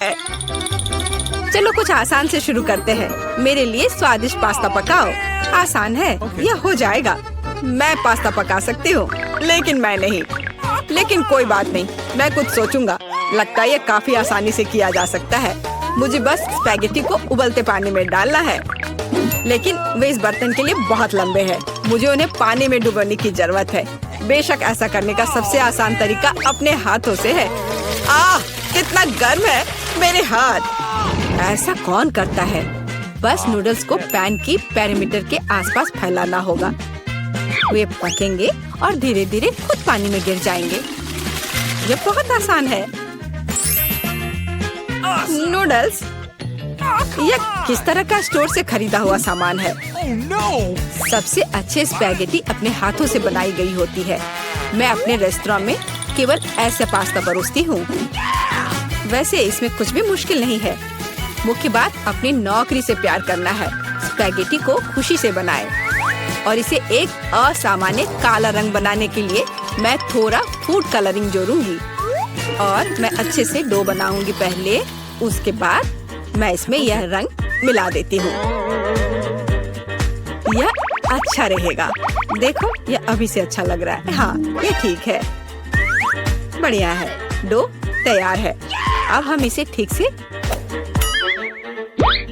चलो कुछ आसान से शुरू करते हैं। मेरे लिए स्वादिष्ट पास्ता पकाओ। आसान है, यह हो जाएगा। मैं पास्ता पका सकती हूँ, लेकिन मैं नहीं। लेकिन कोई बात नहीं, मैं कुछ सोचूंगा। लगता है यह काफी आसानी से किया जा सकता है। मुझे बस स्पैगेटी को उबलते पानी में डालना है, लेकिन वे इस बर्तन के लिए बहुत लंबे हैं। मुझे उन्हें पानी में डुबोने की जरूरत है। बेशक ऐसा करने का सबसे आसान तरीका अपने हाथों से है। आह, कितना गर्म है मेरे हाथ। ऐसा कौन करता है? बस नूडल्स को पैन की पेरीमीटर के आसपास फैलाना होगा। वे पकेंगे और धीरे धीरे खुद पानी में गिर जाएंगे। यह बहुत आसान है। नूडल्स, यह किस तरह का स्टोर से खरीदा हुआ सामान है? सबसे अच्छे स्पैगेटी अपने हाथों से बनाई गई होती है। मैं अपने रेस्टोरेंट में केवल ऐसे पास्ता परोसती हूँ। वैसे इसमें कुछ भी मुश्किल नहीं है। मुख्य बात अपनी नौकरी से प्यार करना है। स्पैगेटी को खुशी से बनाएं और इसे एक असामान्य काला रंग बनाने के लिए मैं थोड़ा फूड कलरिंग जोड़ूंगी और मैं अच्छे से डो बनाऊंगी पहले। उसके बाद मैं इसमें यह रंग मिला देती हूँ। यह अच्छा रहेगा। देखो, यह अभी से अच्छा लग रहा है। हाँ, ये ठीक है। बढ़िया है। डो तैयार है। अब हम इसे ठीक से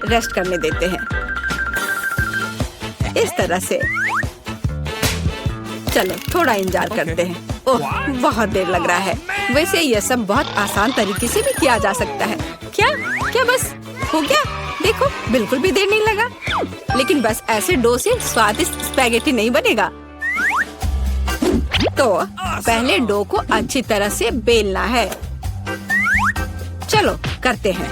रेस्ट करने देते हैं, इस तरह से। चलो थोड़ा इंतजार करते हैं। ओह, बहुत देर लग रहा है। वैसे यह सब बहुत आसान तरीके से भी किया जा सकता है। क्या बस हो गया? देखो, बिल्कुल भी देर नहीं लगा। लेकिन बस ऐसे डो से स्वादिष्ट स्पैगेटी नहीं बनेगा। तो पहले डो को अच्छी तरह से बेलना है। चलो करते हैं।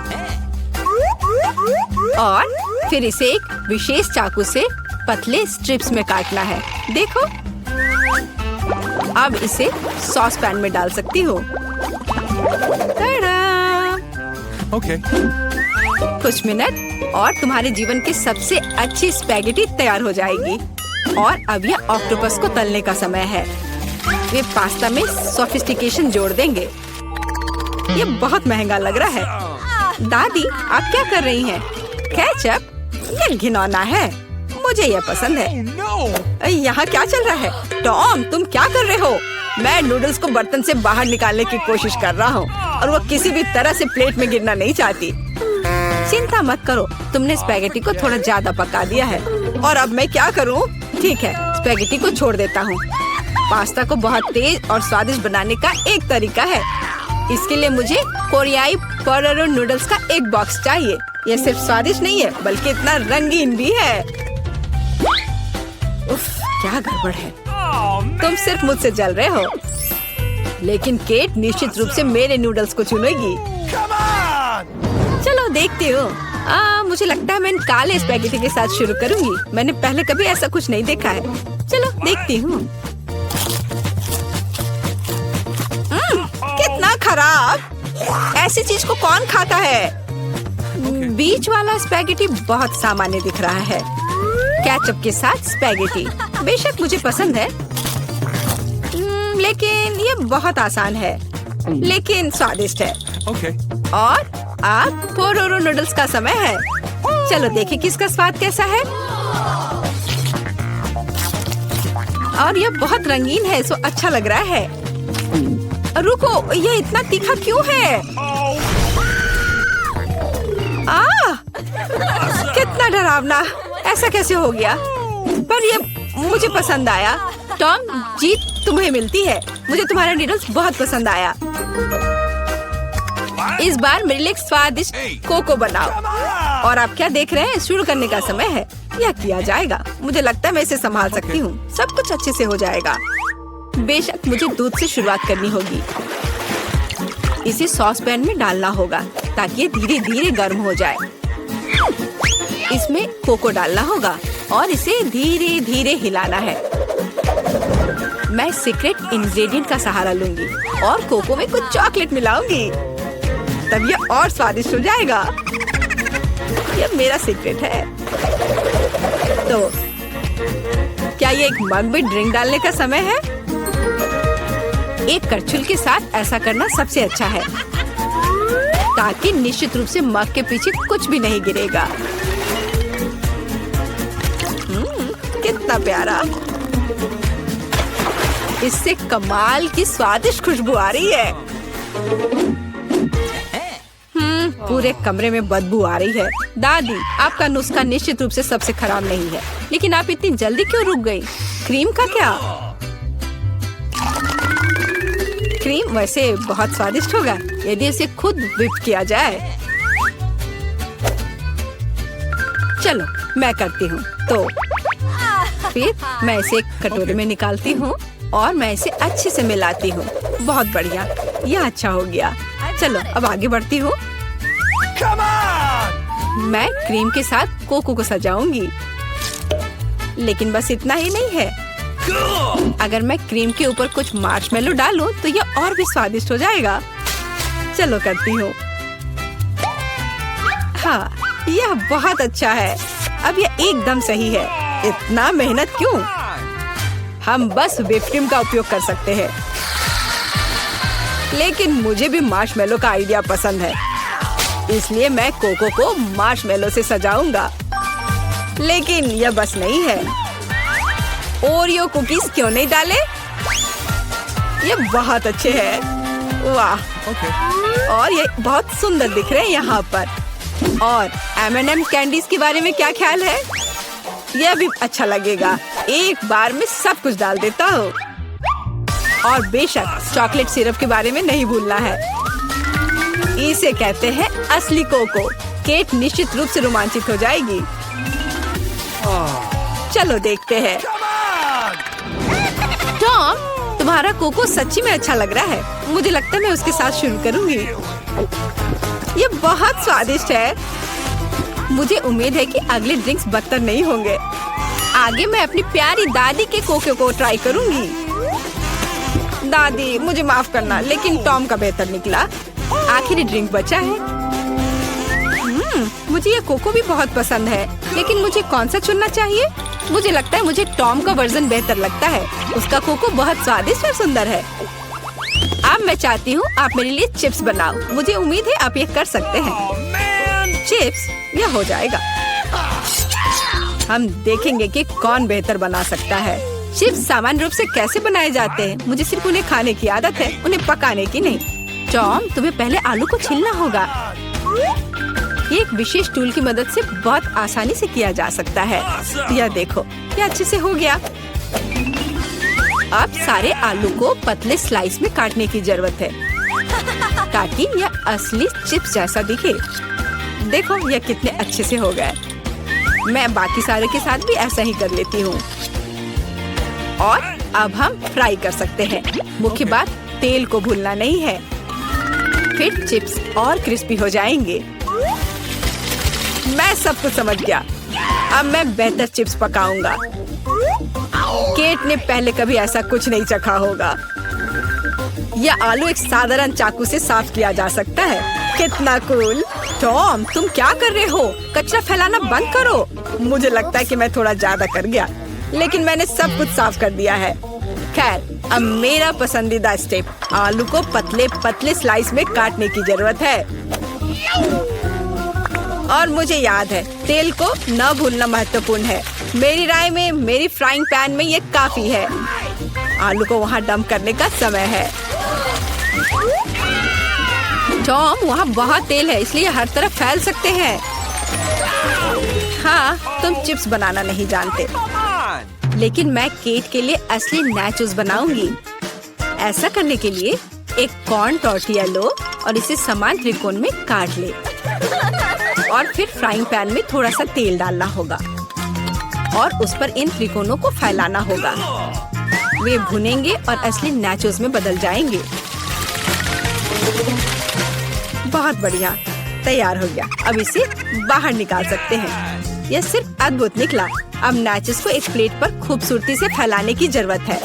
और फिर इसे एक विशेष चाकू से पतले स्ट्रिप्स में काटना है। देखो, अब इसे सॉस पैन में डाल सकती हो। Okay. कुछ मिनट और तुम्हारे जीवन की सबसे अच्छी स्पैगेटी तैयार हो जाएगी। और अब यह ऑक्टोपस को तलने का समय है। वे पास्ता में सोफिस्टिकेशन जोड़ देंगे। ये बहुत महंगा लग रहा है। दादी, आप क्या कर रही हैं? केचप? ये घिनौना है। मुझे यह पसंद है। यहाँ क्या चल रहा है? टॉम, तुम क्या कर रहे हो? मैं नूडल्स को बर्तन से बाहर निकालने की कोशिश कर रहा हूँ और वो किसी भी तरह से प्लेट में गिरना नहीं चाहती। चिंता मत करो, तुमने स्पैगेटी को थोड़ा ज्यादा पका दिया है। और अब मैं क्या करूँ? ठीक है, स्पैगेटी को छोड़ देता हूँ। पास्ता को बहुत तेज और स्वादिष्ट बनाने का एक तरीका है। इसके लिए मुझे कोरियाई पोटेटो नूडल्स का एक बॉक्स चाहिए। यह सिर्फ स्वादिष्ट नहीं है, बल्कि इतना रंगीन भी है। उफ, क्या गड़बड़ है। तुम सिर्फ मुझसे जल रहे हो। लेकिन केट निश्चित रूप से मेरे नूडल्स को चुनेगी। चलो देखती हूँ। मुझे लगता है मैं इन काले स्पैगेटी के साथ शुरू करूँगी। मैंने पहले कभी ऐसा कुछ नहीं देखा है। चलो देखती हूँ। कितना खराब! ऐसी चीज को कौन खाता है? बीच वाला स्पैगेटी बहुत सामान्य दिख रहा है। केचप के साथ स्पैगेटी बेशक मुझे पसंद है, लेकिन ये बहुत आसान है, लेकिन स्वादिष्ट है। और अब पोटेटो नूडल्स का समय है। चलो देखें किसका स्वाद कैसा है। और ये बहुत रंगीन है, सो अच्छा लग रहा है। रुको, ये इतना तीखा क्यों है? कितना डरावना! ऐसा कैसे हो गया? पर ये मुझे पसंद आया। टॉम, जीत तुम्हें मिलती है। मुझे तुम्हारा नूडल्स बहुत पसंद आया। इस बार मेरे लिए एक स्वादिष्ट कोको बनाओ। और आप क्या देख रहे हैं? शुरू करने का समय है। यह किया जाएगा। मुझे लगता है मैं इसे संभाल सकती हूँ। सब कुछ अच्छे से हो जाएगा। बेशक मुझे दूध से शुरुआत करनी होगी। इसे सॉस पैन में डालना होगा ताकि ये धीरे धीरे गर्म हो जाए। इसमें कोको डालना होगा और इसे धीरे धीरे हिलाना है। मैं सीक्रेट इंग्रेडिएंट का सहारा लूंगी और कोको में कुछ चॉकलेट मिलाऊंगी। तब ये और स्वादिष्ट हो जाएगा। यह मेरा सीक्रेट है। तो क्या ये एक मग में ड्रिंक डालने का समय है? एक करछुल के साथ ऐसा करना सबसे अच्छा है। ताकि निश्चित रूप से मग के पीछे कुछ भी नहीं गिरेगा। कितना प्यारा। इससे कमाल की स्वादिष्ट खुशबू आ रही है। पूरे कमरे में बदबू आ रही है। दादी, आपका नुस्खा निश्चित रूप से सबसे खराब नहीं है, लेकिन आप इतनी जल्दी क्यों रुक गई? क्रीम का क्या? क्रीम वैसे बहुत स्वादिष्ट होगा यदि इसे खुद व्हिप किया जाए। चलो मैं करती हूँ। तो फिर मैं इसे एक कटोरे में निकालती हूँ और मैं इसे अच्छे से मिलाती हूँ। बहुत बढ़िया, यह अच्छा हो गया। चलो अब आगे बढ़ती हूँ। मैं क्रीम के साथ कोको को सजाऊंगी, लेकिन बस इतना ही नहीं है। अगर मैं क्रीम के ऊपर कुछ मार्शमेलो डालूं तो यह और भी स्वादिष्ट हो जाएगा। चलो करती हूँ। हाँ, यह बहुत अच्छा है। अब यह एकदम सही है। इतना मेहनत क्यों? हम बस व्हिप क्रीम का उपयोग कर सकते हैं। लेकिन मुझे भी मार्शमेलो का आइडिया पसंद है, इसलिए मैं कोको को मार्शमेलो से सजाऊंगा। लेकिन यह बस नहीं है। ओरियो कुकीज क्यों नहीं डाले? ये बहुत अच्छे हैं। वाह, और ये बहुत सुंदर दिख रहे हैं यहाँ पर। और M&M कैंडीज के बारे में क्या ख्याल है? यह भी अच्छा लगेगा। एक बार में सब कुछ डाल देता हूँ। और बेशक चॉकलेट सिरप के बारे में नहीं भूलना है। इसे कहते हैं असली कोको। केट निश्चित रूप से रोमांचित हो जाएगी। चलो देखते हैं। टॉम, तुम्हारा कोको सच्ची में अच्छा लग रहा है। मुझे लगता है मैं उसके साथ शुरू करूंगी। ये बहुत स्वादिष्ट है। मुझे उम्मीद है कि अगले ड्रिंक्स बदतर नहीं होंगे। आगे मैं अपनी प्यारी दादी के कोको को ट्राई करूंगी। दादी, मुझे माफ करना, लेकिन टॉम का बेहतर निकला। आखिरी ड्रिंक बचा है। मुझे ये कोको भी बहुत पसंद है, लेकिन मुझे कौन सा चुनना चाहिए? मुझे लगता है मुझे टॉम का वर्जन बेहतर लगता है। उसका कोको बहुत स्वादिष्ट और सुंदर है। अब मैं चाहती हूँ आप मेरे लिए चिप्स बनाओ। मुझे उम्मीद है आप ये कर सकते हैं। चिप्स, यह हो जाएगा। हम देखेंगे कि कौन बेहतर बना सकता है। चिप्स सामान्य रूप से कैसे बनाए जाते हैं? मुझे सिर्फ उन्हें खाने की आदत है, उन्हें पकाने की नहीं। टॉम, तुम्हें पहले आलू को छीलना होगा। ये एक विशेष टूल की मदद से बहुत आसानी से किया जा सकता है। यह देखो, यह अच्छे से हो गया। अब सारे आलू को पतले स्लाइस में काटने की जरूरत है, ताकि यह असली चिप्स जैसा दिखे। देखो यह कितने अच्छे से हो गए। मैं बाकी सारे के साथ भी ऐसा ही कर लेती हूँ। और अब हम फ्राई कर सकते हैं। मुख्य बात, तेल को भूलना नहीं है। फिर चिप्स और क्रिस्पी हो जाएंगे। मैं सब कुछ समझ गया। अब मैं बेहतर चिप्स पकाऊंगा। केट ने पहले कभी ऐसा कुछ नहीं चखा होगा। यह आलू एक साधारण चाकू से साफ किया जा सकता है। कितना कूल। टॉम, तुम क्या कर रहे हो? कचरा फैलाना बंद करो। मुझे लगता है कि मैं थोड़ा ज्यादा कर गया, लेकिन मैंने सब कुछ साफ कर दिया है। खैर, अब मेरा पसंदीदा स्टेप, आलू को पतले पतले स्लाइस में काटने की जरूरत है। और मुझे याद है, तेल को न भूलना महत्वपूर्ण है। मेरी राय में मेरी फ्राइंग पैन में ये काफी है। आलू को वहाँ डंप करने का समय है। टॉम, वहाँ बहुत तेल है, इसलिए हर तरफ फैल सकते हैं। हाँ, तुम चिप्स बनाना नहीं जानते, लेकिन मैं केट के लिए असली नाचोस बनाऊंगी। ऐसा करने के लिए एक कॉर्न टॉर्टिया लो और इसे समान त्रिकोण में काट ले। और फिर फ्राइंग पैन में थोड़ा सा तेल डालना होगा और उस पर इन त्रिकोणों को फैलाना होगा। वे भुनेंगे और असली नाचोस में बदल जाएंगे। बहुत बढ़िया, तैयार हो गया। अब इसे बाहर निकाल सकते हैं। यह सिर्फ अद्भुत निकला। अब नाचोस को एक प्लेट पर खूबसूरती से फैलाने की जरूरत है।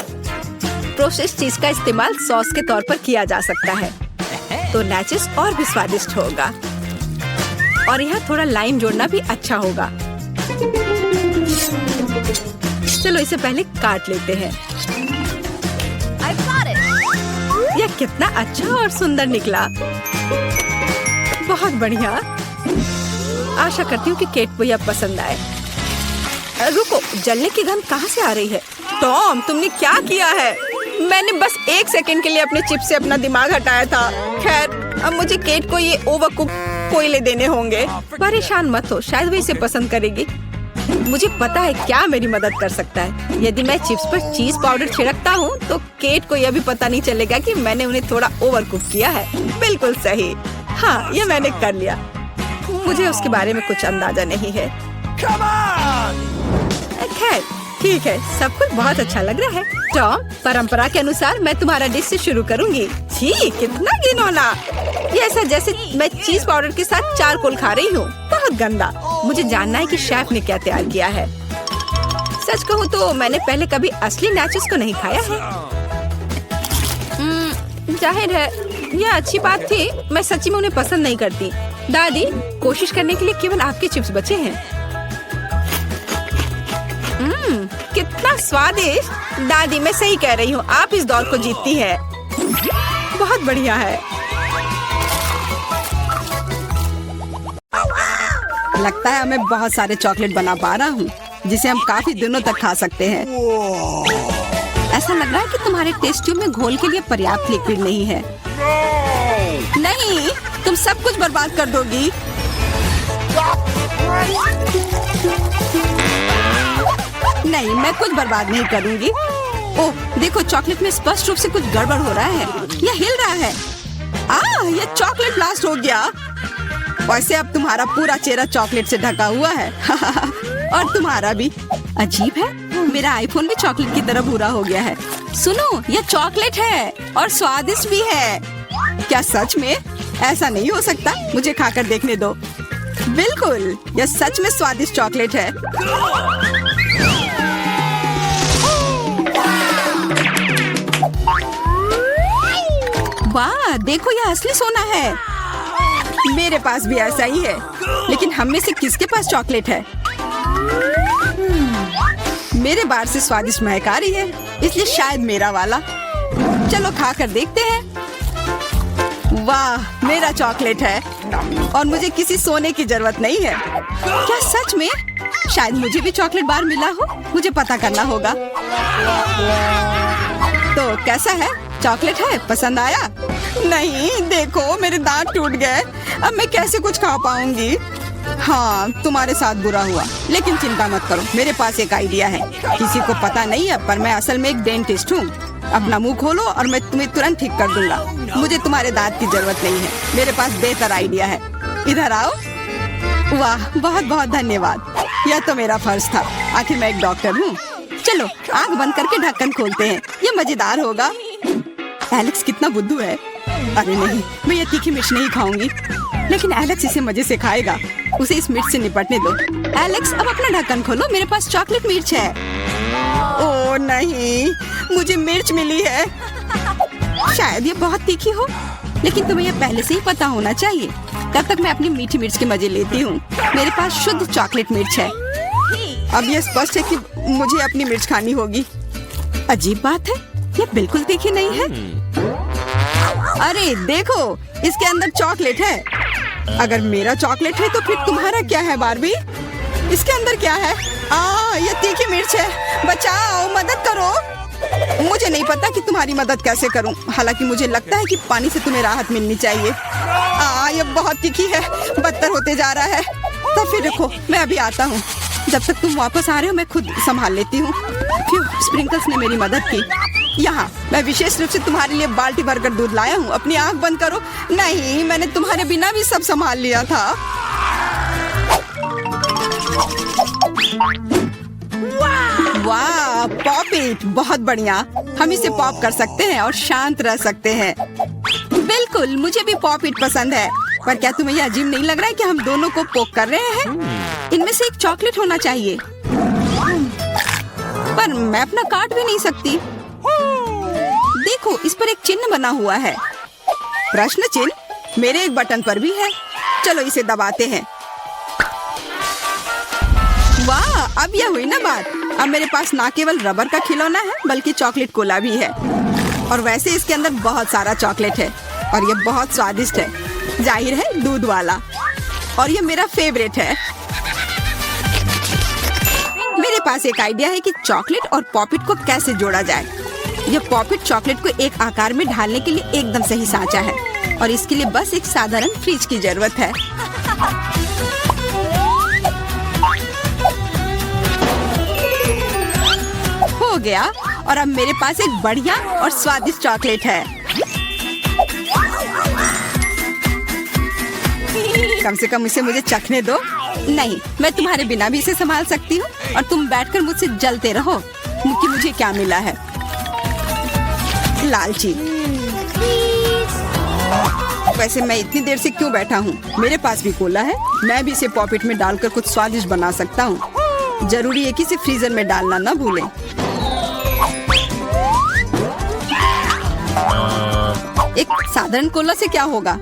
प्रोसेस्ड चीज का इस्तेमाल सॉस के तौर पर किया जा सकता है, तो नाचोस और भी स्वादिष्ट होगा। और यहाँ थोड़ा लाइम जोड़ना भी अच्छा होगा। चलो इसे पहले काट लेते हैं। यह कितना अच्छा और सुंदर निकला। बहुत बढ़िया। आशा करती हूँ कि केट को यह पसंद आए। रुको, जलने की गंध कहाँ से आ रही है? टॉम, तुमने क्या किया है? मैंने बस 1 सेकंड के लिए अपने चिप से अपना दिमाग हटाया था। खैर, अब मुझे केट को ये ओवरकुक कोयले देने होंगे। परेशान मत हो, शायद वो इसे पसंद करेगी। मुझे पता है क्या मेरी मदद कर सकता है। यदि मैं चिप्स पर चीज पाउडर छिड़कता हूँ तो केट को यह भी पता नहीं चलेगा कि मैंने उन्हें थोड़ा ओवरकुक किया है। बिल्कुल सही। हाँ, ये मैंने कर लिया। मुझे उसके बारे में कुछ अंदाजा नहीं है। खैर, ठीक है, सब कुछ बहुत अच्छा लग रहा है। टॉम, परंपरा के अनुसार मैं तुम्हारा डिश से शुरू करूंगी। छी, कितना घिनौना। ये ऐसा जैसे मैं चीज पाउडर के साथ चारकोल खा रही हूँ। बहुत गंदा। मुझे जानना है कि शेफ ने क्या तैयार किया है। सच कहूँ तो मैंने पहले कभी असली नाचोस को नहीं खाया है। जाहिर है यह अच्छी बात थी। मैं सच्ची में उन्हें पसंद नहीं करती। दादी, कोशिश करने के लिए केवल आपके चिप्स बचे हैं। कितना स्वादिष्ट। दादी, मैं सही कह रही हूँ, आप इस दौर को जीतती है। बहुत बढ़िया है। लगता है मैं बहुत सारे चॉकलेट बना पा रहा हूँ, जिसे हम काफी दिनों तक खा सकते हैं। ऐसा लग रहा है कि तुम्हारे टेस्ट ट्यूब में घोल के लिए पर्याप्त लिक्विड नहीं है। नहीं, तुम सब कुछ बर्बाद कर दोगी। नहीं, मैं कुछ बर्बाद नहीं करूंगी। ओह, देखो, चॉकलेट में स्पष्ट रूप से कुछ गड़बड़ हो रहा है। यह हिल रहा है। यह चॉकलेट ब्लास्ट हो गया। वैसे अब तुम्हारा पूरा चेहरा चॉकलेट से ढका हुआ है। और तुम्हारा भी। अजीब है, मेरा आईफोन भी चॉकलेट की तरह भूरा हो गया है। सुनो, यह चॉकलेट है और स्वादिष्ट भी है। क्या सच में? ऐसा नहीं हो सकता, मुझे खाकर देखने दो। बिल्कुल, यह सच में स्वादिष्ट चॉकलेट है। वाह, देखो, यह असली सोना है। मेरे पास भी ऐसा ही है, लेकिन हम में से किसके पास चॉकलेट है? मेरे बार से स्वादिष्ट महक आ रही है, इसलिए शायद मेरा वाला। चलो खा कर देखते हैं। वाह, मेरा चॉकलेट है और मुझे किसी सोने की जरूरत नहीं है। क्या सच में? शायद मुझे भी चॉकलेट बार मिला हो। मुझे पता करना होगा। तो कैसा है? चॉकलेट है? पसंद आया? नहीं, देखो, मेरे दांत टूट गए। अब मैं कैसे कुछ खा पाऊंगी? हाँ, तुम्हारे साथ बुरा हुआ, लेकिन चिंता मत करो, मेरे पास एक आइडिया है। किसी को पता नहीं है, पर मैं असल में एक डेंटिस्ट हूँ। अपना मुंह खोलो और मैं तुम्हें तुरंत ठीक कर दूंगा। मुझे तुम्हारे दांत की जरूरत नहीं है। मेरे पास बेहतर आइडिया है। इधर आओ। वाह, बहुत बहुत धन्यवाद। यह तो मेरा फर्ज था। आखिर मैं एक डॉक्टर हूँ। चलो, आँख बंद करके ढक्कन खोलते हैं। ये मजेदार होगा। एलेक्स कितना बुद्धू है। अरे नहीं, मैं ये तीखी मिर्च नहीं खाऊंगी। लेकिन एलेक्स इसे मजे से खाएगा। उसे इस मिर्च से निपटने दो। एलेक्स, अब अपना ढक्कन खोलो, मेरे पास चॉकलेट मिर्च है। ओह नहीं, मुझे मिर्च मिली है। शायद ये बहुत तीखी हो, लेकिन तुम्हें ये पहले से ही पता होना चाहिए। तब तक मैं अपनी मीठी मिर्च के मजे लेती हूँ। मेरे पास शुद्ध चॉकलेट मिर्च है। अब यह स्पष्ट है कि मुझे अपनी मिर्च खानी होगी। अजीब बात है, ये बिल्कुल तीखी नहीं है। अरे देखो, इसके अंदर चॉकलेट है। अगर मेरा चॉकलेट है तो फिर तुम्हारा क्या है बार्बी? इसके अंदर क्या है? ये तीखी मिर्च है। बचाओ, मदद करो। मुझे नहीं पता कि तुम्हारी मदद कैसे करूं। हालांकि मुझे लगता है कि पानी से तुम्हें राहत मिलनी चाहिए। ये बहुत तीखी है, बदतर होते जा रहा है। तो फिर देखो, मैं अभी आता हूँ। जब तक तुम वापस आ रहे हो मैं खुद संभाल लेती हूँ। स्प्रिंकल्स ने मेरी मदद की। यहाँ मैं विशेष रूप से तुम्हारे लिए बाल्टी भरकर दूध लाया हूँ। अपनी आँख बंद करो। नहीं, मैंने तुम्हारे बिना भी सब संभाल लिया था। वाह, पॉप इट, बहुत बढ़िया। हम इसे पॉप कर सकते हैं और शांत रह सकते हैं। बिल्कुल, मुझे भी पॉप इट पसंद है। पर क्या तुम्हें यह अजीब नहीं लग रहा है कि हम दोनों को पोक कर रहे हैं? इनमें से एक चॉकलेट होना चाहिए। पर मैं अपना काट भी नहीं सकती। देखो, इस पर एक चिन्ह बना हुआ है। प्रश्न चिन्ह मेरे एक बटन पर भी है। चलो इसे दबाते हैं। वाह, अब यह हुई ना बात। अब मेरे पास ना केवल रबर का खिलौना है, बल्कि चॉकलेट कोला भी है। और वैसे इसके अंदर बहुत सारा चॉकलेट है और ये बहुत स्वादिष्ट है। जाहिर है दूध वाला, और ये मेरा फेवरेट है। मेरे पास एक आइडिया है कि चॉकलेट और पॉपिट को कैसे जोड़ा जाए। यह पॉपिट चॉकलेट को एक आकार में ढालने के लिए एकदम सही सांचा है, और इसके लिए बस एक साधारण फ्रिज की जरूरत है। हो गया, और अब मेरे पास एक बढ़िया और स्वादिष्ट चॉकलेट है। कम से कम इसे मुझे चखने दो। नहीं, मैं तुम्हारे बिना भी इसे संभाल सकती हूँ, और तुम बैठकर मुझसे जलते रहो कि मुझे क्या मिला है। लालची। वैसे मैं इतनी देर से क्यों बैठा हूँ? मेरे पास भी कोला है, मैं भी इसे पॉकेट में डालकर कुछ स्वादिष्ट बना सकता हूँ। जरूरी है कि इसे फ्रीजर में डालना ना भूलें। एक साधारण कोला से क्या होगा,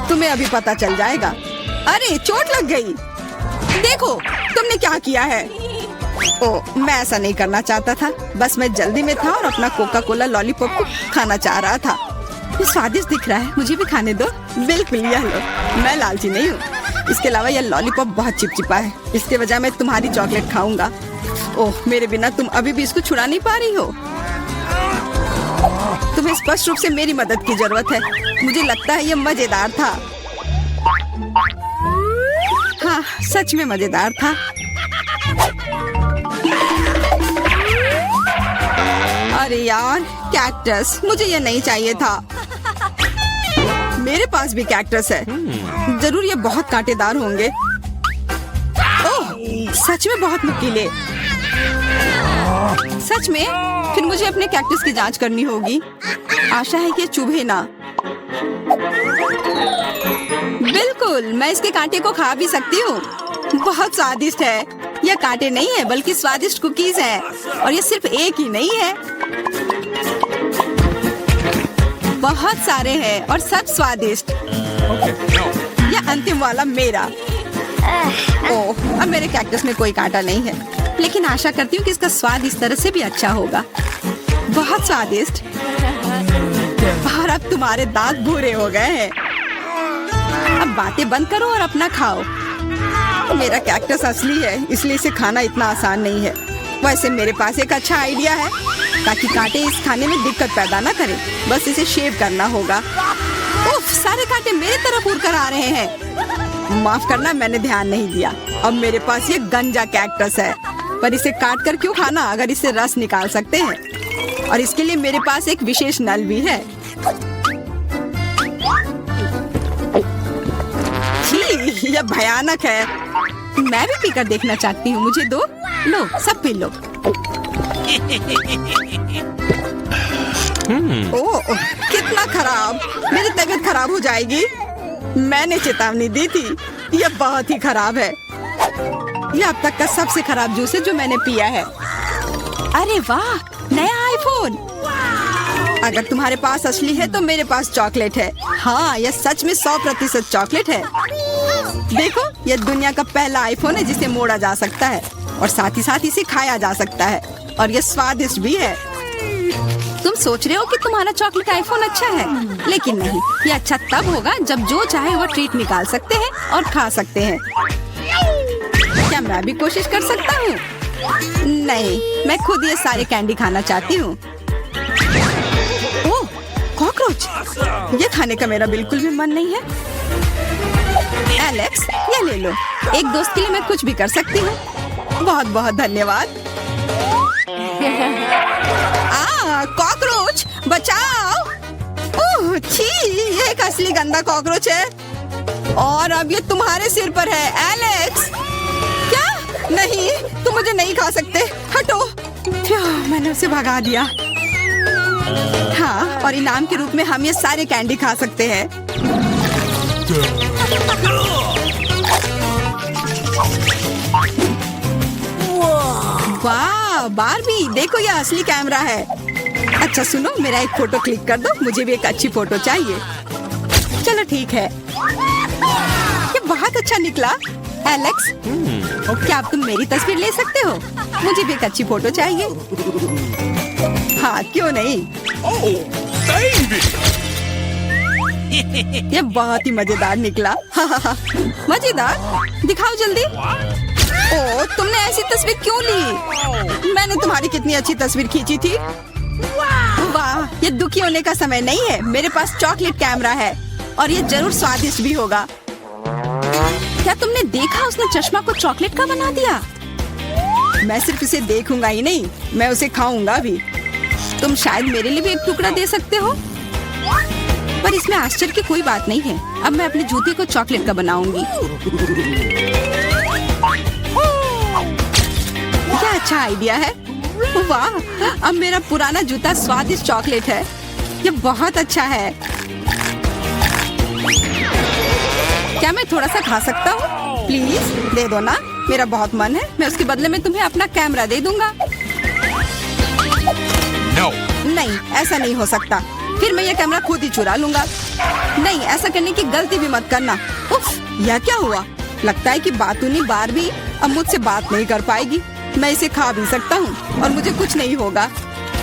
तुम्हें अभी पता चल जाएगा। अरे चोट लग गई। देखो तुमने क्या किया है। ओह, मैं ऐसा नहीं करना चाहता था, बस मैं जल्दी में था और अपना कोका कोला लॉलीपॉप को खाना चाह रहा था। ये स्वादिष्ट दिख रहा है, मुझे भी खाने दो। बिल्कुल, यह लो। मैं लालची नहीं हूँ। इसके अलावा यह लॉलीपॉप बहुत चिपचिपा है, इसके बजाय मैं तुम्हारी चॉकलेट खाऊंगा। ओह, मेरे बिना तुम अभी भी इसको छुड़ा नहीं पा रही हो। तुम्हें स्पष्ट रूप से मेरी मदद की जरूरत है। मुझे लगता है यह मजेदार था। हाँ, सच में मजेदार था। अरे यार, कैक्टस, मुझे ये नहीं चाहिए था। मेरे पास भी कैक्टस है। जरूर ये बहुत कांटेदार होंगे। ओह, सच में बहुत नुकीले। सच में? फिर मुझे अपने कैक्टस की जांच करनी होगी। आशा है कि ये चुभे ना। बिल्कुल, मैं इसके कांटे को खा भी सकती हूँ। बहुत स्वादिष्ट है। यह कांटे नहीं है बल्कि स्वादिष्ट कुकीज है, और ये सिर्फ एक ही नहीं है, बहुत सारे हैं और सब स्वादिष्ट। यह अंतिम वाला मेरा। ओह, अब मेरे कैक्टस में कोई कांटा नहीं है, लेकिन आशा करती हूँ कि इसका स्वाद इस तरह से भी अच्छा होगा। बहुत स्वादिष्ट। और अब तुम्हारे दांत भूरे हो गए हैं। अब बातें बंद करो और अपना खाओ। मेरा कैक्टस असली है, इसलिए इसे खाना इतना आसान नहीं है। वैसे मेरे पास एक अच्छा आइडिया है, ताकि कांटे इस खाने में दिक्कत पैदा ना करें। बस इसे शेव करना होगा। उफ, सारे कांटे मेरी तरफ उड़ कर आ रहे हैं। माफ करना, मैंने ध्यान नहीं दिया। अब मेरे पास ये गंजा कैक्टस है, पर इसे काट कर क्यों खाना अगर इससे रस निकाल सकते हैं। और इसके लिए मेरे पास एक विशेष नल भी है। छी, यह भयानक है। मैं भी पीकर देखना चाहती हूँ। मुझे दो। लो, सब पी लो। ओह, कितना खराब। मेरी तबीयत खराब हो जाएगी। मैंने चेतावनी दी थी। यह बहुत ही खराब है। यह अब तक का सबसे खराब जूस है जो मैंने पिया है। अरे वाह, नया आईफोन। अगर तुम्हारे पास असली है तो मेरे पास चॉकलेट है। हाँ, यह सच में 100% चॉकलेट है। देखो, यह दुनिया का पहला आईफोन है जिसे मोड़ा जा सकता है, और साथ ही साथ इसे खाया जा सकता है, और यह स्वादिष्ट भी है। तुम सोच रहे हो कि तुम्हारा चॉकलेट आईफोन अच्छा है, लेकिन नहीं। यह अच्छा तब होगा जब जो चाहे वो ट्रीट निकाल सकते हैं और खा सकते हैं। क्या मैं भी कोशिश कर सकता हूँ? नहीं, मैं खुद ये सारे कैंडी खाना चाहती हूँ। ओह, कॉकरोच। ये खाने का मेरा बिल्कुल भी मन नहीं है। एलेक्स, ये ले लो। एक दोस्त के लिए मैं कुछ भी कर सकती हूँ। बहुत बहुत धन्यवाद। कॉकरोच, बचाओ। ओह, छी, ये एक असली गंदा कॉकरोच है, और अब ये तुम्हारे सिर पर है। एलेक्स, क्या? नहीं, तुम मुझे नहीं खा सकते। हटो। मैंने उसे भगा दिया। हाँ, और इनाम के रूप में हम ये सारे कैंडी खा सकते हैं। वाह, बारबी, देखो यह असली कैमरा है। अच्छा सुनो, मेरा एक फोटो क्लिक कर दो। मुझे भी एक अच्छी फोटो चाहिए। चलो ठीक है। ये बहुत अच्छा निकला। एलेक्स, क्या अब तुम मेरी तस्वीर ले सकते हो? मुझे भी एक अच्छी फोटो चाहिए। हाँ, क्यों नहीं। ये बहुत ही मजेदार निकला। मजेदार? दिखाओ जल्दी। ओ, तुमने ऐसी तस्वीर क्यों ली? मैंने तुम्हारी कितनी अच्छी तस्वीर खींची थी। वाह, ये दुखी होने का समय नहीं है। मेरे पास चॉकलेट कैमरा है और ये जरूर स्वादिष्ट भी होगा। क्या तुमने देखा उसने चश्मा को चॉकलेट का बना दिया? मैं सिर्फ इसे देखूंगा ही नहीं, मैं उसे खाऊंगा भी। तुम शायद मेरे लिए भी एक टुकड़ा दे सकते हो, पर इसमें आश्चर्य की कोई बात नहीं है। अब मैं अपने जूते को चॉकलेट का बनाऊंगी। क्या अच्छा आइडिया है। वाह, अब मेरा पुराना जूता स्वादिष्ट चॉकलेट है। ये बहुत अच्छा है। क्या मैं थोड़ा सा खा सकता हूँ? प्लीज दे दो ना, मेरा बहुत मन है। मैं उसके बदले में तुम्हें अपना कैमरा दे दूंगा। No. नहीं, ऐसा नहीं हो सकता। फिर मैं ये कैमरा खुद ही चुरा लूंगा। नहीं, ऐसा करने की गलती भी मत करना। उफ, यह क्या हुआ? लगता है कि बातूनी बारबी अब मुझसे बात नहीं कर पाएगी। मैं इसे खा भी सकता हूँ और मुझे कुछ नहीं होगा।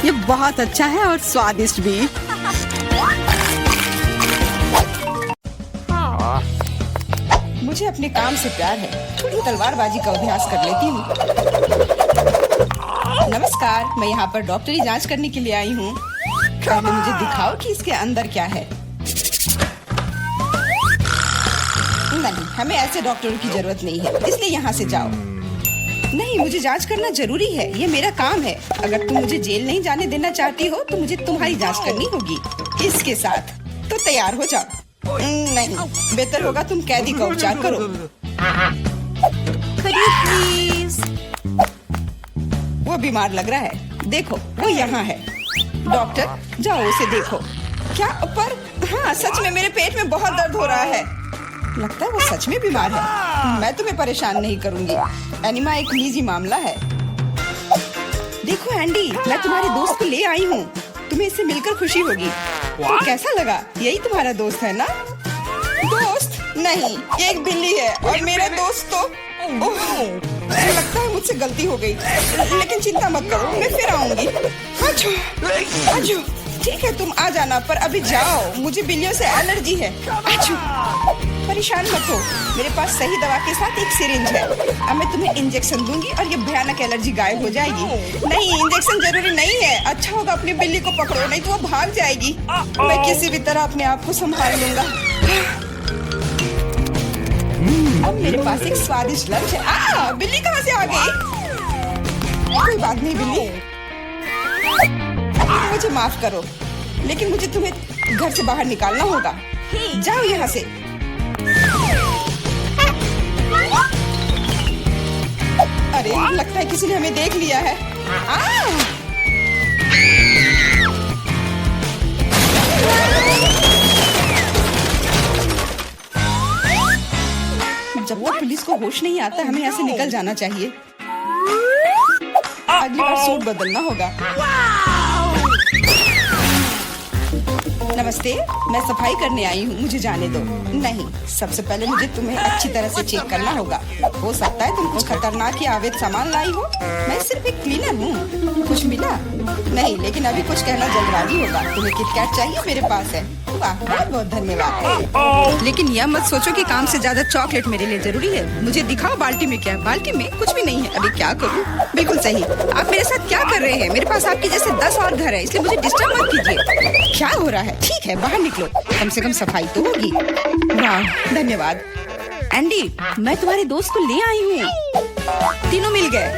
ये बहुत अच्छा है और स्वादिष्ट भी। मुझे अपने काम से प्यार है। थोड़ी तलवारबाजी का अभ्यास कर लेती हूँ। नमस्कार, मैं यहाँ पर डॉक्टरी जांच करने के लिए आई हूँ। पहले मुझे दिखाओ कि इसके अंदर क्या है। नहीं, हमें ऐसे डॉक्टरों की जरूरत नहीं है, इसलिए यहाँ से जाओ। नहीं, मुझे जांच करना जरूरी है, ये मेरा काम है। अगर तुम मुझे जेल नहीं जाने देना चाहती हो तो मुझे तुम्हारी जांच करनी होगी इसके साथ। तो तैयार हो जाओ। नहीं, बेहतर होगा तुम कैदी का उपचार करो। प्लीज। वो बीमार लग रहा है। देखो, वो यहाँ है। डॉक्टर, जाओ उसे देखो। क्या? पर हाँ, सच में मेरे पेट में बहुत दर्द हो रहा है। लगता है वो सच में बीमार है। मैं तुम्हें परेशान नहीं करूंगी। एनिमा एक निजी मामला है। देखो एंडी, मैं तुम्हारे दोस्त को ले आई हूँ। तुम्हें इससे मिलकर खुशी होगी। तो कैसा लगा? यही तुम्हारा दोस्त है ना? दोस्त? नहीं, ये एक बिल्ली है और मेरा दोस्त तो लगता है मुझसे गलती हो गई। लेकिन चिंता मत करो, मैं फिर आऊंगी। आजो, आजो। ठीक है, तुम आ जाना, पर अभी जाओ। मुझे बिल्लियों से एलर्जी है। आजो। परेशान मत हो, मेरे पास सही दवा के साथ एक सिरिंज है। अब मैं तुम्हें इंजेक्शन दूंगी और ये भयानक एलर्जी गायब हो जाएगी। नहीं, इंजेक्शन जरूरी नहीं है। अच्छा होगा अपनी बिल्ली को पकड़ो, नहीं तो वो भाग जाएगी। मैं किसी भी तरह अपने आप को संभाल लूंगा। अब मेरे पास एक स्वादिष्ट लंच है। बिल्ली कहाँ से आ गई? कोई बात नहीं बिल्ली, मुझे माफ करो, लेकिन मुझे तुम्हें घर से बाहर निकालना होगा। जाओ यहाँ से। अरे, लगता है किसी ने हमें देख लिया है। जब तक पुलिस को होश नहीं आता, हमें यहाँ से निकल जाना चाहिए। अगली बार सूट बदलना होगा। नमस्ते, मैं सफाई करने आई हूँ, मुझे जाने दो। नहीं, सबसे पहले मुझे तुम्हें अच्छी तरह से चेक करना होगा। हो सकता है तुम कुछ खतरनाक या अवैध सामान लाई हो। मैं सिर्फ एक क्लीनर हूँ। कुछ मिला? नहीं, लेकिन अभी कुछ कहना जल्दबाजी होगा। तुम्हें किटकैट चाहिए? मेरे पास है। वाह, बहुत बहुत धन्यवाद। लेकिन यह मत सोचो कि काम से ज्यादा चॉकलेट मेरे लिए जरूरी है। मुझे दिखाओ बाल्टी में क्या है। बाल्टी में कुछ भी नहीं है। अभी क्या करूँ? बिल्कुल सही। आप मेरे साथ क्या कर रहे हैं? मेरे पास आपके जैसे 10 और घर है, इसलिए मुझे डिस्टर्ब मत कीजिए। क्या हो रहा है? ठीक है, बाहर निकलो, कम से कम सफाई तो होगी। वाह, धन्यवाद। एंडी, मैं तुम्हारे दोस्त को ले आई हूँ। तीनों मिल गए।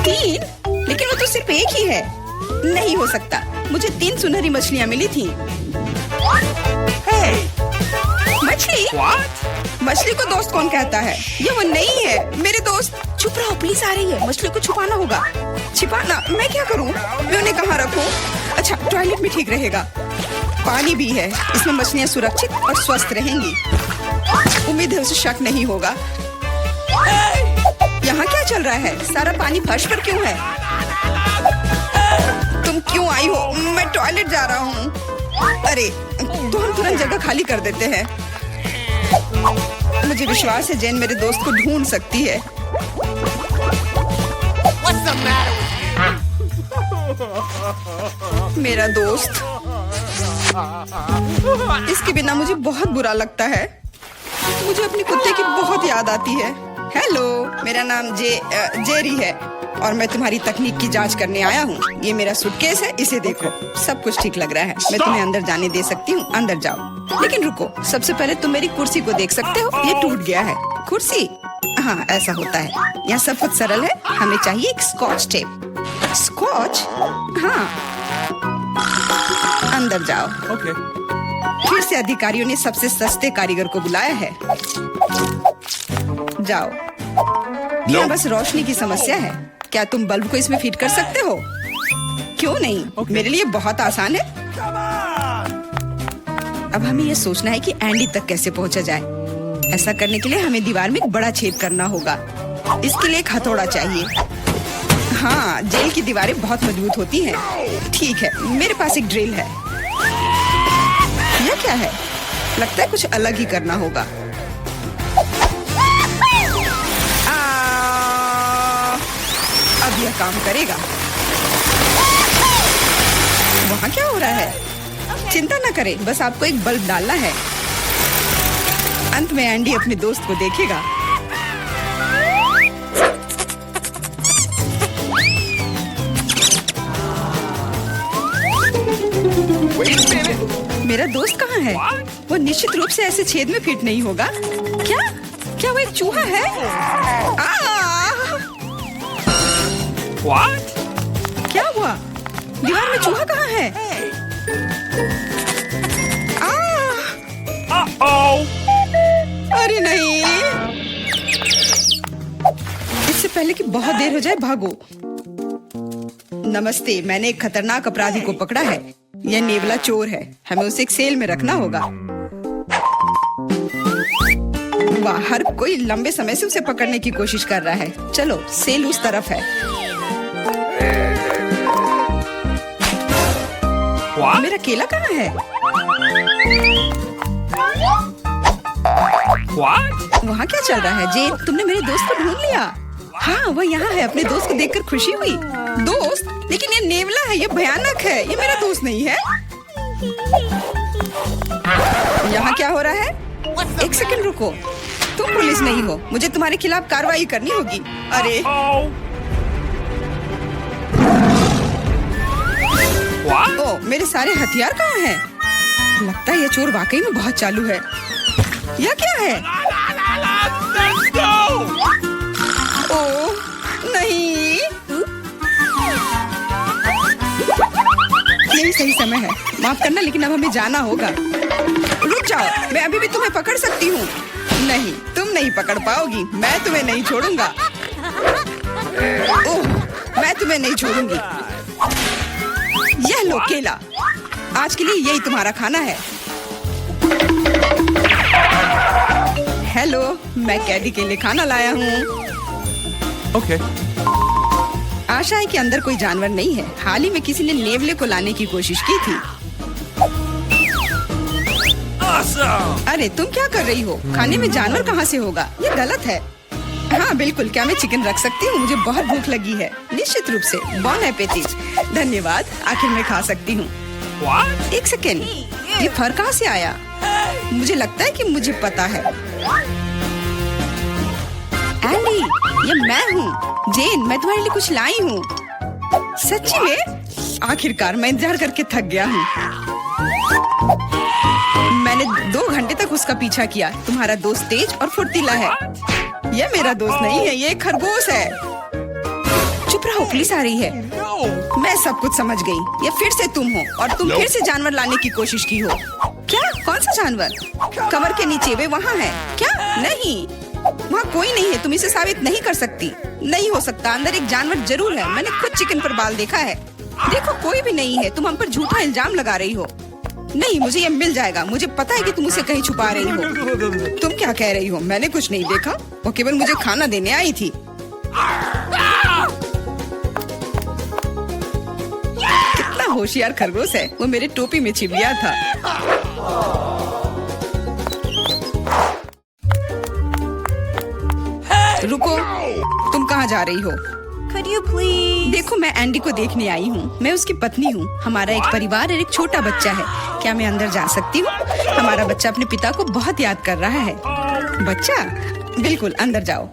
3? लेकिन वो तो सिर्फ एक ही है। नहीं हो सकता, मुझे 3 सुनहरी मछलियाँ मिली थी। मछली? मछली को दोस्त कौन कहता है? ये वो नहीं है मेरे दोस्त। चुप रहो, पुलिस आ रही है। मछली को छुपाना होगा। छिपाना? मैं क्या करूँ? मैं उन्हें कहाँ रखूँ? अच्छा, टॉयलेट में ठीक रहेगा। पानी भी है, इसमें मछलियाँ सुरक्षित और स्वस्थ रहेंगी। उम्मीद है उसे शक नहीं होगा। यहाँ क्या चल रहा है? सारा पानी फर्श पर क्यों है? तुम क्यों आई हो? मैं टॉयलेट जा रहा हूँ। अरे, तो हम तुरंत जगह खाली कर देते हैं। मुझे विश्वास है जेन मेरे दोस्त को ढूंढ सकती है। मेरा दोस्त। इसके बिना मुझे बहुत बुरा लगता है। मुझे अपने कुत्ते की बहुत याद आती है। हेलो, मेरा नाम जेरी है और मैं तुम्हारी तकनीक की जांच करने आया हूँ। ये मेरा सूटकेस है, इसे देखो। सब कुछ ठीक लग रहा है। मैं तुम्हें अंदर जाने दे सकती हूँ, अंदर जाओ। लेकिन रुको, सबसे पहले तुम मेरी कुर्सी को देख सकते हो, ये टूट गया है। कुर्सी? हाँ, ऐसा होता है। यहाँ सब कुछ सरल है। हमें चाहिए एक स्कॉच टेप। स्कॉच? हाँ, अंदर जाओ। Okay. फिर से अधिकारियों ने सबसे सस्ते कारीगर को बुलाया है। जाओ। यहाँ बस रोशनी की समस्या है। क्या तुम बल्ब को इसमें फिट कर सकते हो? क्यों नहीं? मेरे लिए बहुत आसान है। अब हमें यह सोचना है कि एंडी तक कैसे पहुंचा जाए। ऐसा करने के लिए हमें दीवार में एक बड़ा छेद करना होगा। इसके लिए एक हथौड़ा चाहिए। हाँ, जेल की दीवारें बहुत मजबूत होती हैं। ठीक है, मेरे पास एक ड्रिल है। यह क्या है? लगता है कुछ अलग ही करना होगा। अब यह काम करेगा। वहाँ क्या हो रहा है? चिंता न करें, बस आपको एक बल्ब डालना है। अंत में एंडी अपने दोस्त को देखेगा। मेरा दोस्त कहाँ है? वो निश्चित रूप से ऐसे छेद में फिट नहीं होगा। क्या? क्या वो एक चूहा है? What? क्या हुआ? दीवार में चूहा कहाँ है? Uh-oh. अरे नहीं! इससे पहले कि बहुत देर हो जाए, भागो। नमस्ते, मैंने एक खतरनाक अपराधी को पकड़ा है। यह नेवला चोर है। हमें उसे एक सेल में रखना होगा। वाह, हर कोई लंबे समय से उसे पकड़ने की कोशिश कर रहा है। चलो, सेल उस तरफ है। What? मेरा केला कहाँ है? What? वहाँ क्या चल रहा है? जेन, तुमने मेरे दोस्त को ढूंढ लिया। हाँ, वह यहाँ है। अपने दोस्त को देखकर खुशी हुई। दोस्त? लेकिन ये नेवला है, ये भयानक है। ये मेरा दोस्त नहीं है। यहाँ क्या हो रहा है? एक सेकंड रुको। तुम पुलिस नहीं हो। मुझे तुम्हारे खिलाफ कार्रवाई करनी होगी। अरे, Oh. What? ओ, मेरे सारे हथियार कहाँ हैं? लगता है ये चोर वाकई में बहुत चालू है। यह क्या है? Let's go. ओ, नहीं। यही सही समय है। माफ करना, लेकिन अब हमें जाना होगा। रुक जाओ, मैं अभी भी तुम्हें पकड़ सकती हूँ। नहीं, तुम नहीं पकड़ पाओगी। मैं तुम्हें नहीं छोड़ूंगा। ओह, मैं तुम्हें नहीं छोड़ूंगी। यह लो केला। आज के लिए यही तुम्हारा खाना है। हेलो, मैं कैदी के लिए खाना लाया हूँ। Okay. आशा है कि अंदर कोई जानवर नहीं है। हाल ही में किसी ने नेवले को लाने की कोशिश की थी। Awesome. अरे, तुम क्या कर रही हो? खाने में जानवर कहाँ से होगा? ये गलत है। हाँ बिल्कुल, क्या मैं चिकन रख सकती हूँ? मुझे बहुत भूख लगी है। निश्चित रूप से। बॉन एपेटिट। धन्यवाद, आखिर मैं खा सकती हूँ। What? एक सेकेंड, ये फर कहाँ से आया? मुझे लगता है कि मुझे पता है। एंडी, ये मैं हूँ। जेन, मैं तुम्हारे लिए कुछ लाई हूँ। सच्ची में? आखिरकार मैं इंतजार करके थक गया हूँ। मैंने 2 घंटे तक उसका पीछा किया। तुम्हारा दोस्त तेज और फुर्तीला है। यह मेरा दोस्त नहीं है, ये एक खरगोश है। चुप रहो, पुलिस आ रही है। No. मैं सब कुछ समझ गई। ये फिर से तुम हो और तुम फिर से जानवर लाने की कोशिश की हो। क्या? कौन सा जानवर? कमर के नीचे, वे वहाँ है। क्या? नहीं, वहाँ कोई नहीं है। तुम इसे साबित नहीं कर सकती। नहीं हो सकता, अंदर एक जानवर जरूर है। मैंने खुद चिकन पर बाल देखा है। देखो, कोई भी नहीं है। तुम हम पर झूठा इल्जाम लगा रही हो। नहीं, मुझे ये मिल जाएगा। मुझे पता है कि तुम उसे कहीं छुपा रही हो। तुम क्या कह रही हो? मैंने कुछ नहीं देखा। वो केवल मुझे खाना देने आई थी। कितना होशियार खरगोश है। वो मेरे टोपी में छिप गया था। रुको, तुम कहाँ जा रही हो? Could you please? देखो, मैं एंडी को देखने आई हूँ। मैं उसकी पत्नी हूँ। हमारा एक परिवार और एक छोटा बच्चा है। क्या मैं अंदर जा सकती हूँ? हमारा बच्चा अपने पिता को बहुत याद कर रहा है। बच्चा, बिल्कुल अंदर जाओ।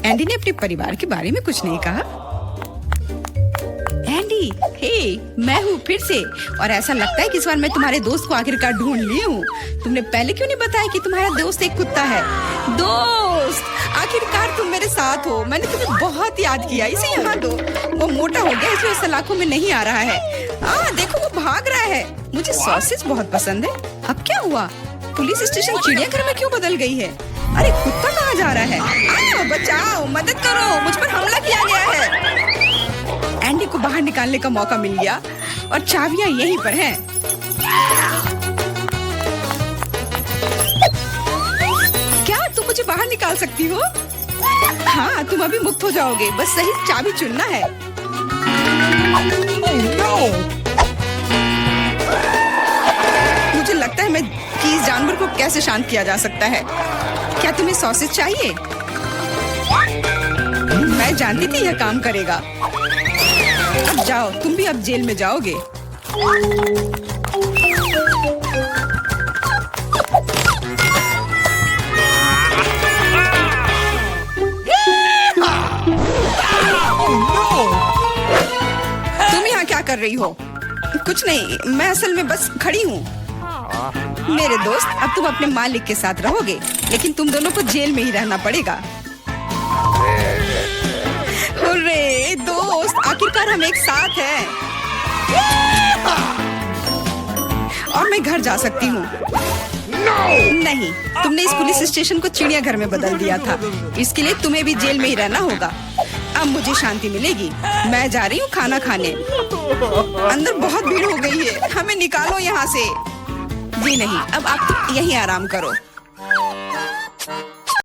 एंडी ने अपने परिवार के बारे में कुछ नहीं कहा। एंडी, हे, मैं हूँ फिर से। और ऐसा लगता है कि इस बार मैं तुम्हारे दोस्त को आखिरकार ढूंढ ली हूँ। तुमने पहले क्यों नहीं बताया कि तुम्हारा दोस्त एक कुत्ता है? दोस्त, आखिरकार तुम मेरे साथ हो। मैंने तुम्हें बहुत याद किया। इसे यहाँ दो। वो मोटा हो गया, इसलिए सलाखों में नहीं आ रहा है। देखो, वो भाग रहा है। मुझे सॉसेज बहुत पसंद है। अब क्या हुआ? पुलिस स्टेशन चिड़ियाघर में क्यों बदल गई है? अरे, कुत्ता कहाँ जा रहा है? बचाओ, मदद करो, मुझ पर हमला किया गया है। एंडी को बाहर निकालने का मौका मिल गया और चाबियां यहीं पर हैं। क्या तुम मुझे बाहर निकाल सकती हो? हाँ, तुम अभी मुक्त हो जाओगे। बस सही चाबी चुनना है। मुझे लगता है कि इस जानवर को कैसे शांत किया जा सकता है। क्या तुम्हें सॉसेज चाहिए? मैं जानती थी यह काम करेगा। अब जाओ, तुम भी अब जेल में जाओगे। तुम यहाँ क्या कर रही हो? कुछ नहीं, मैं असल में बस खड़ी हूँ। मेरे दोस्त, अब तुम अपने मालिक के साथ रहोगे, लेकिन तुम दोनों को जेल में ही रहना पड़ेगा। हुर्रे, दोस्त, आखिरकार हम एक साथ हैं। और मैं घर जा सकती हूँ। नहीं, तुमने इस पुलिस स्टेशन को चिड़ियाघर में बदल दिया था। इसके लिए तुम्हें भी जेल में ही रहना होगा। अब मुझे शांति मिलेगी। मैं जा रही हूँ खाना खाने। अंदर बहुत भीड़ हो गई है। हमें निकालो यहाँ से। जी नहीं, अब आप यहीं आराम करो।